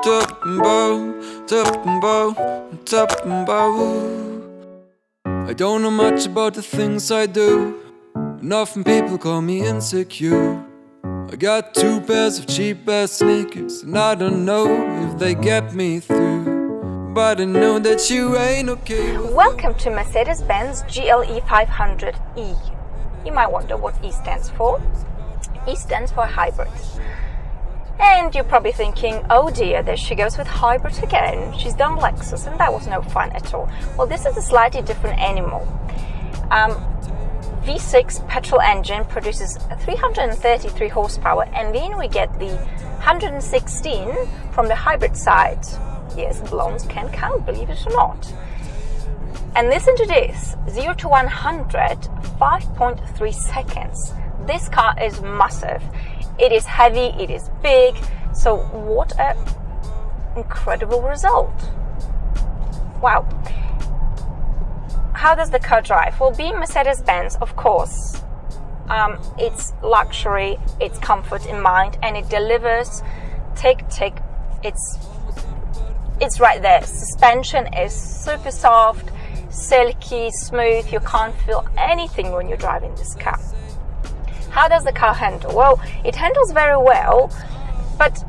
I don't know much about the things I do, and often people call me insecure. I got 2 pairs of cheap-ass sneakers, and I don't know if they get me through, but I know that you ain't okay with Welcome to Mercedes-Benz GLE 500E. You might wonder what E stands for. E stands for hybrid. And you're probably thinking, oh dear, there she goes with hybrid again. She's done Lexus and that was no fun at all. Well, this is a slightly different animal. V6 petrol engine produces 333 horsepower, and then we get the 116 from the hybrid side. Yes, blondes can count, believe it or not. And listen to this, 0 to 100, 5.3 seconds. This car is massive. It is heavy, it is big, so what an incredible result. Wow. How does the car drive? Well, being Mercedes-Benz, of course, it's luxury, it's comfort in mind, and it delivers tick. It's right there. Suspension is super soft, silky, smooth. You can't feel anything when you're driving this car. How does the car handle? Well, it handles very well, but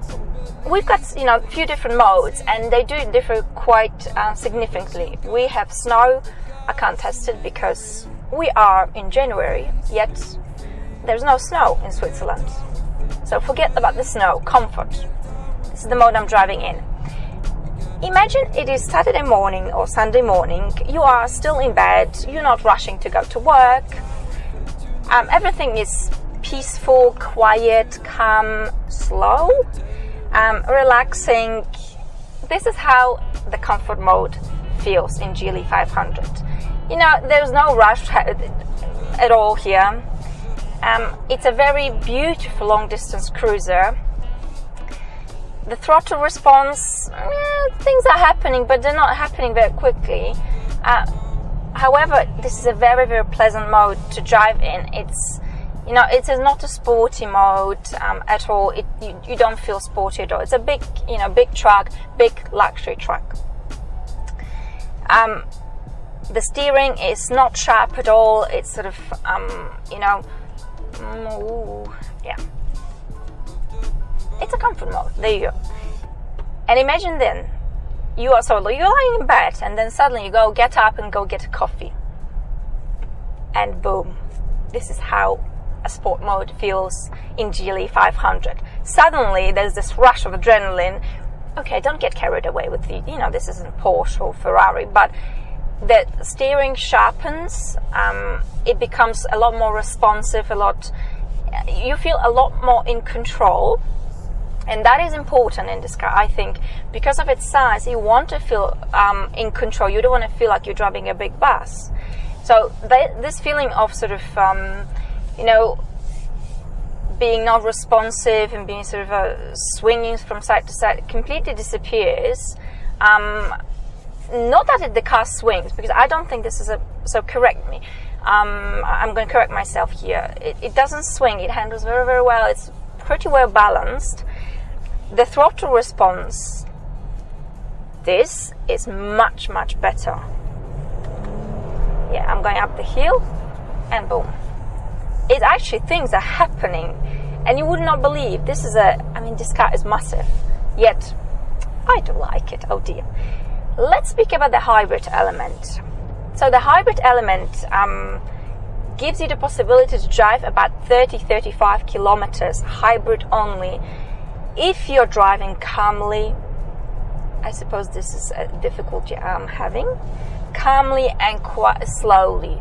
we've got a few different modes, and they do differ quite significantly. We have snow. I can't test it because we are in January, yet there's no snow in Switzerland. So forget about the snow. Comfort. This is the mode I'm driving in. Imagine it is Saturday morning or Sunday morning. You are still in bed. You're not rushing to go to work. Everything is peaceful, quiet, calm, slow, relaxing. This is how the comfort mode feels in GLE 500. There's no rush at all here. It's a very beautiful long-distance cruiser. The throttle response, things are happening, but they're not happening very quickly. However, this is a very, very pleasant mode to drive in. It is not a sporty mode at all. You don't feel sporty at all. It's a big, big truck, big luxury truck. The steering is not sharp at all. It's sort of, yeah. It's a comfort mode. There you go. And imagine then, you're lying in bed, and then suddenly you get up and go get a coffee, and boom, this is how a sport mode feels in GLE 500. Suddenly there's this rush of adrenaline. Okay, don't get carried away with this isn't a Porsche or Ferrari, but the steering sharpens. It becomes a lot more responsive. You feel a lot more in control. And that is important in this car, I think, because of its size. You want to feel in control. You don't want to feel like you're driving a big bus. So this feeling of sort of, being not responsive and being sort of swinging from side to side completely disappears. Not that the car swings, because I don't think this is so correct me. I'm going to correct myself here. It doesn't swing. It handles very, very well. It's pretty well balanced. The throttle response, this is much, much better. Yeah, I'm going up the hill and boom. It's actually, things are happening, and you would not believe this car is massive, yet I do like it. Oh dear. Let's speak about the hybrid element. So the hybrid element gives you the possibility to drive about 30-35 kilometers hybrid only. If you're driving calmly, I suppose this is a difficulty I'm having, calmly and quite slowly.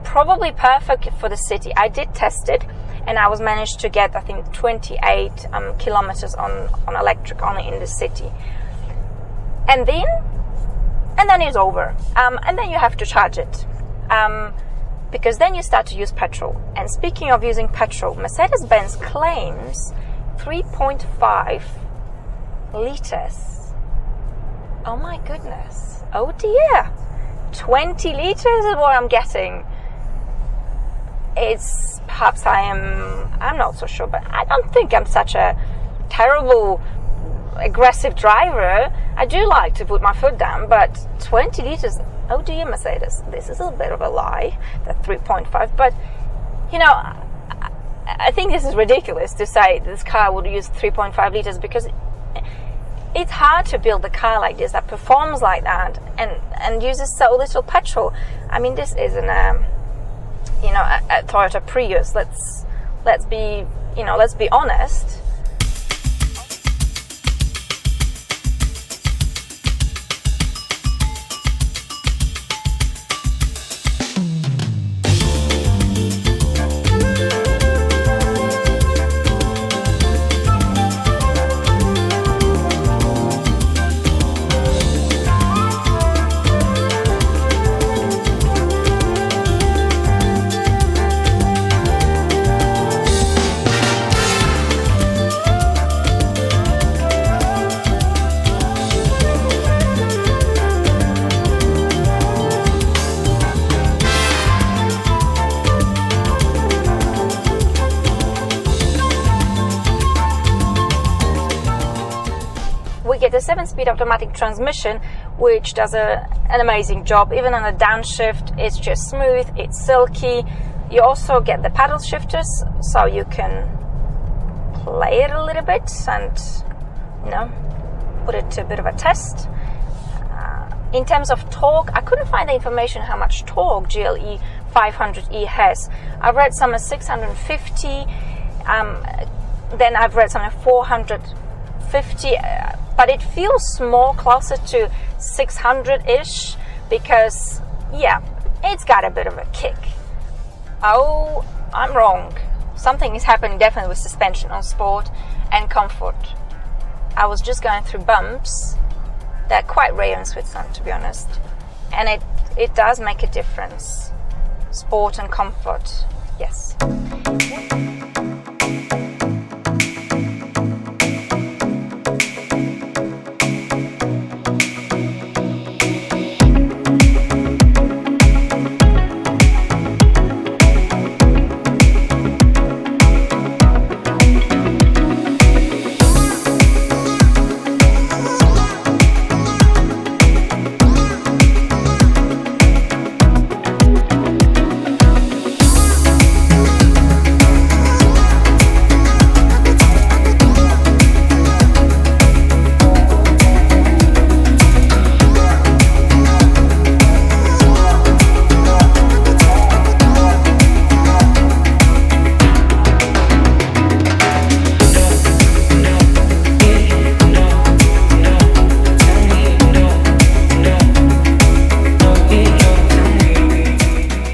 Probably perfect for the city. I did test it, and I was managed to get, I think, 28 kilometers on electric only in the city. And then it's over. And then you have to charge it. Because then you start to use petrol. And speaking of using petrol, Mercedes-Benz claims 3.5 liters. Oh my goodness. Oh dear. 20 liters is what I'm getting. It's perhaps I'm not so sure, but I don't think I'm such a terrible aggressive driver, I do like to put my foot down, but 20 liters, oh dear, Mercedes, this is a bit of a lie, that 3.5, but you know, I think this is ridiculous to say this car would use 3.5 liters, because it's hard to build a car like this that performs like that and uses so little petrol. I mean, this isn't a Toyota Prius. Let's be honest. We get a 7-speed automatic transmission, which does an amazing job. Even on a downshift, it's just smooth, it's silky. You also get the paddle shifters, so you can play it a little bit and, put it to a bit of a test. In terms of torque, I couldn't find the information how much torque GLE 500e has. I've read some at 650, then I've read some at 450, but it feels more closer to 600-ish, because, yeah, it's got a bit of a kick. Oh, I'm wrong. Something is happening definitely with suspension on sport and comfort. I was just going through bumps. They're quite rare in Switzerland, to be honest, and it does make a difference. Sport and comfort, yes.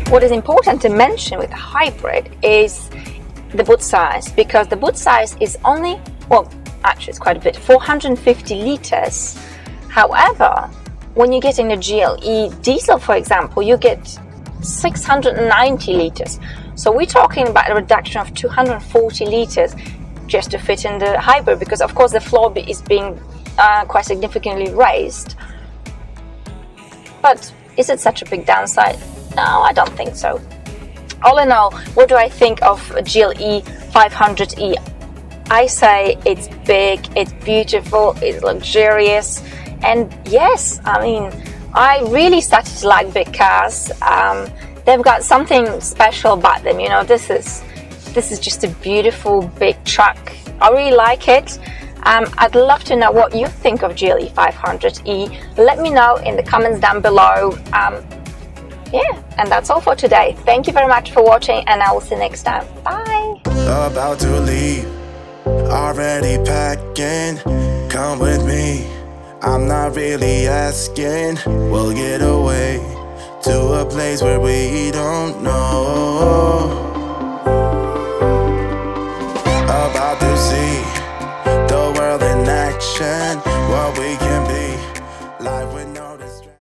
What is important to mention with the hybrid is the boot size, because the boot size is only, well, actually it's quite a bit, 450 liters. However, when you get in the GLE diesel, for example, you get 690 liters. So we're talking about a reduction of 240 liters just to fit in the hybrid, because of course the floor is being quite significantly raised. But is it such a big downside? No, I don't think so. All in all, what do I think of GLE 500e? I say it's big, it's beautiful, it's luxurious, and yes, I mean, I really started to like big cars. They've got something special about them, this is just a beautiful big truck. I really like it. I'd love to know what you think of GLE 500e. Let me know in the comments down below. Yeah, and that's all for today. Thank you very much for watching, and I will see you next time. Bye. About to leave, already packing. Come with me, I'm not really asking. We'll get away to a place where we don't know.